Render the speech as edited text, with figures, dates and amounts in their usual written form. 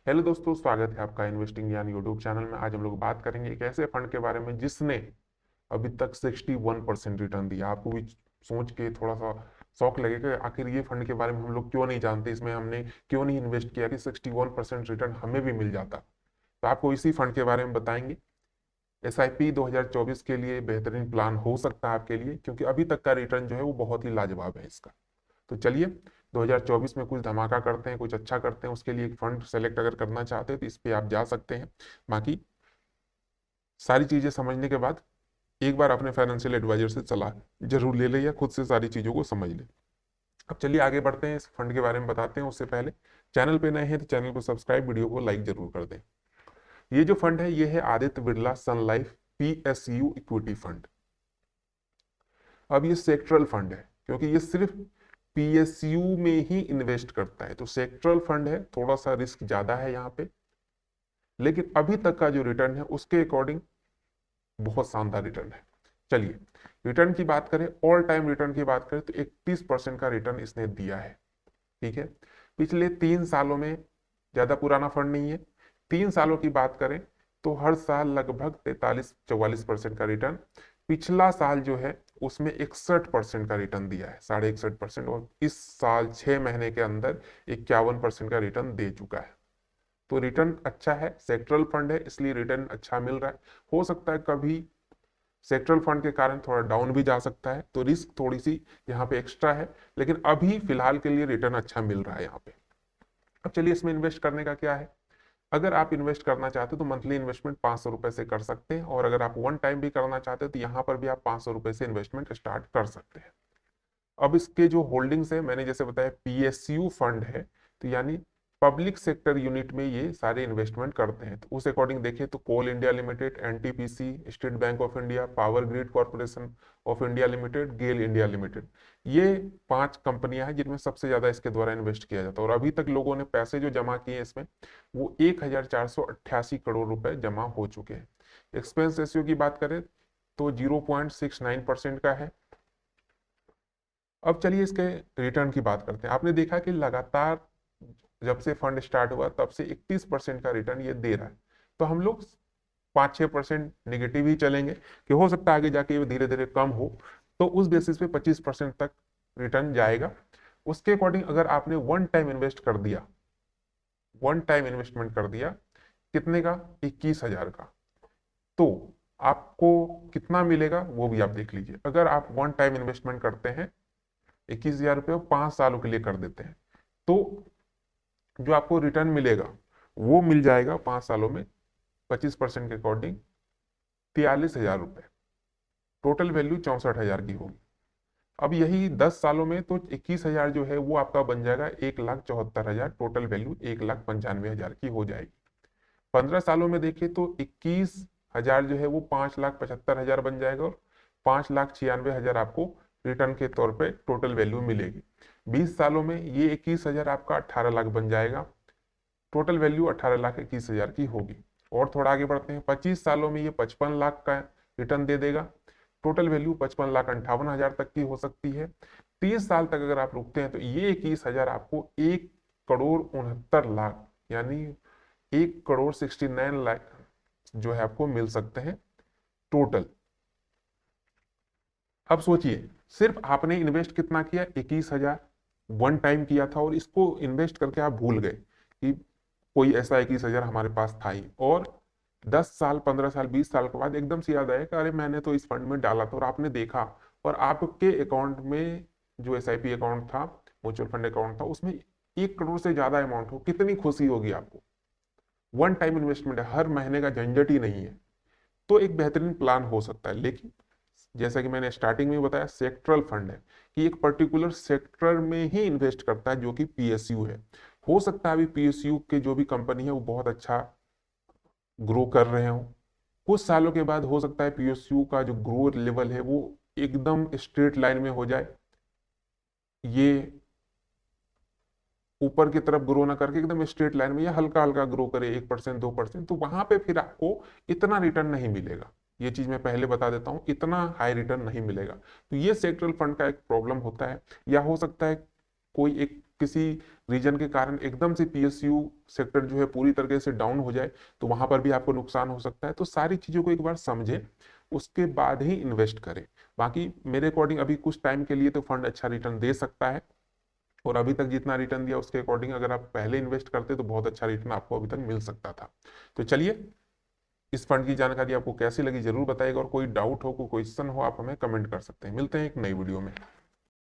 Hello दोस्तों, स्वागत है आपका इन्वेस्टिंग ज्ञान यूट्यूब चैनल में। आज हम लोग बात करेंगे एक ऐसे फंड के बारे में जिसने अभी तक 61% रिटर्न दिया। आपको भी सोच के थोड़ा सा शौक लगेगा आखिर ये फंड के बारे में हम लोग क्यों नहीं जानते, इसमें हमने क्यों नहीं इन्वेस्ट किया कि 61% रिटर्न हमें भी मिल जाता। तो आपको इसी फंड के बारे में बताएंगे। एसआईपी 2024 के लिए बेहतरीन प्लान हो सकता है आपके लिए, क्योंकि अभी तक का रिटर्न जो है वो बहुत ही लाजवाब है इसका। तो चलिए 2024 में कुछ धमाका करते हैं, कुछ अच्छा करते हैं। उसके लिए एक फंड सेलेक्ट अगर करना चाहते हैं तो इस पे आप जा सकते हैं। बाकी सारी चीजें समझने के बाद एक बार अपने फाइनेंशियल एडवाइजर से सलाह जरूर ले लें या खुद से सारी चीजों को समझ लें। अब चलिए आगे बढ़ते हैं, इस फंड के बारे में बताते हैं। उससे पहले चैनल पे नए हैं तो चैनल को सब्सक्राइब, वीडियो को लाइक जरूर कर दें। ये जो फंड है ये है आदित्य बिरला सन लाइफ PSU इक्विटी फंड। अब ये सेक्टरल फंड है, क्योंकि ये सिर्फ PSU में ही इन्वेस्ट करता है, तो सेक्टरल फंड है, थोड़ा सा रिस्क ज्यादा है यहाँ पे। लेकिन अभी तक का जो रिटर्न है उसके अकॉर्डिंग बहुत शानदार रिटर्न है। चलिए रिटर्न की बात करें, ऑल टाइम रिटर्न की बात करें तो 31% का रिटर्न इसने दिया है। ठीक है, पिछले 3 सालों में, ज्यादा पुराना फंड नहीं है, 3 सालों की बात करें तो हर साल लगभग 43-44% का रिटर्न। पिछला साल जो है उसमें 61% का रिटर्न दिया है, 61.5%। और इस साल 6 महीने के अंदर 51% का रिटर्न दे चुका है। तो रिटर्न अच्छा है, सेक्टरल फंड है इसलिए रिटर्न अच्छा मिल रहा है। हो सकता है कभी सेक्टरल फंड के कारण थोड़ा डाउन भी जा सकता है, तो रिस्क थोड़ी सी यहाँ पे एक्स्ट्रा है, लेकिन अभी फिलहाल के लिए रिटर्न अच्छा मिल रहा है यहाँ पे। अब चलिए इसमें इन्वेस्ट करने का क्या है। अगर आप इन्वेस्ट करना चाहते हो तो मंथली इन्वेस्टमेंट 500 रुपए से कर सकते हैं, और अगर आप वन टाइम भी करना चाहते हो तो यहाँ पर भी आप 500 रुपए से इन्वेस्टमेंट स्टार्ट कर सकते हैं। अब इसके जो होल्डिंग्स है, मैंने जैसे बताया PSU फंड है, तो यानी पब्लिक सेक्टर यूनिट में ये सारे इन्वेस्टमेंट करते हैं। तो उस अकॉर्डिंग देखें तो Coal India Limited, NTPC, State Bank of India, Power Grid Corporation of India Limited, GAIL India Limited, ये 5 कंपनियां हैं जिनमें सबसे ज्यादा इसके द्वारा इन्वेस्ट किया जाता है। और अभी तक लोगों ने पैसे जो जमा किए इसमें वो 1488 करोड़ रुपए जमा हो चुके हैं। एक्सपेंस रेशियो की बात करें तो 0.69% का है। अब चलिए इसके रिटर्न की बात करते हैं। आपने देखा कि लगातार जब से फंड स्टार्ट हुआ तब से 31% का रिटर्न ये दे रहा है। तो हम लोग 5-6% निगेटिव ही चलेंगे कि हो सकता है आगे जाके ये धीरे धीरे कम हो, तो उस बेसिस पे 25% तक रिटर्न जाएगा। उसके अकॉर्डिंग अगर आपने वन टाइम इन्वेस्ट कर दिया, वन टाइम इन्वेस्टमेंट कर दिया, कितने का, 21,000 का, तो आपको कितना मिलेगा वो भी आप देख लीजिए। अगर आप वन टाइम इन्वेस्टमेंट करते हैं 21,000 रुपये 5 सालों के लिए कर देते हैं, तो जो आपको रिटर्न मिलेगा वो मिल जाएगा 5 सालों में 25% के अकॉर्डिंग 43,000 रुपये। टोटल वैल्यू 64,000 की होगी। अब यही 10 सालों में तो 21,000 जो है वो आपका बन जाएगा 1,74,000। टोटल वैल्यू 1,95,000 की हो जाएगी। 15 सालों में देखिए तो 21,000 जो है वो 5,75,000 बन जाएगा, और 5,96,000 आपको रिटर्न के तौर पे टोटल वैल्यू मिलेगी। 20 सालों में ये 21,000 आपका 18 लाख बन जाएगा। टोटल वैल्यू 18,21,000 की होगी। और थोड़ा आगे बढ़ते हैं, 25 सालों में ये 55 लाख का रिटर्न दे देगा। टोटल वैल्यू 55,58,000 तक की हो सकती है। 30 साल तक अगर आप रुकते हैं तो ये 21,000 आपको 1,69,00,000 यानी 1,69,00,000 जो है आपको मिल सकते हैं टोटल। अब सोचिए, सिर्फ आपने इन्वेस्ट कितना किया, 21,000 वन टाइम किया था, और इसको इन्वेस्ट करके आप भूल गए कि कोई ऐसा 21,000 हमारे पास था ही। और 10 साल, 15 साल, 20 साल के बाद एकदम से याद आया कि अरे मैंने तो इस फंड में डाला था, और आपने देखा और आपके अकाउंट में जो SIP अकाउंट था, म्यूचुअल फंड अकाउंट था, उसमें 1 करोड़ से ज्यादा अमाउंट हो, कितनी खुशी होगी आपको। वन टाइम इन्वेस्टमेंट है, हर महीने का झंझट ही नहीं है, तो एक बेहतरीन प्लान हो सकता है। लेकिन जैसा कि मैंने स्टार्टिंग में बताया, सेक्टरल फंड है कि एक पर्टिकुलर सेक्टर में ही इन्वेस्ट करता है, जो कि PSU है। हो सकता है अभी PSU के जो भी कंपनी है वो बहुत अच्छा ग्रो कर रहे हो, कुछ सालों के बाद हो सकता है PSU का जो ग्रो लेवल है वो एकदम स्ट्रेट लाइन में हो जाए, ये ऊपर की तरफ ग्रो ना करके एकदम स्ट्रेट लाइन में या हल्का हल्का ग्रो करे 1%, 2%, तो वहां पे फिर आपको इतना रिटर्न नहीं मिलेगा। ये चीज मैं पहले बता देता हूँ, इतना हाई रिटर्न नहीं मिलेगा। तो ये सेक्टरल फंड का एक प्रॉब्लम होता है। या हो सकता है कोई एक किसी रीजन के कारण एकदम से पीएसयू सेक्टर जो है पूरी तरीके से डाउन हो जाए तो वहां पर भी आपको नुकसान हो सकता है। तो सारी चीजों को एक बार समझें, उसके बाद ही इन्वेस्ट करें। बाकी मेरे अकॉर्डिंग अभी कुछ टाइम के लिए तो फंड अच्छा रिटर्न दे सकता है, और अभी तक जितना रिटर्न दिया उसके अकॉर्डिंग अगर आप पहले इन्वेस्ट करते तो बहुत अच्छा रिटर्न आपको अभी तक मिल सकता था। तो चलिए, इस फंड की जानकारी आपको कैसी लगी जरूर बताइएगा, और कोई डाउट हो, कोई क्वेश्चन हो, आप हमें कमेंट कर सकते हैं। मिलते हैं एक नई वीडियो में।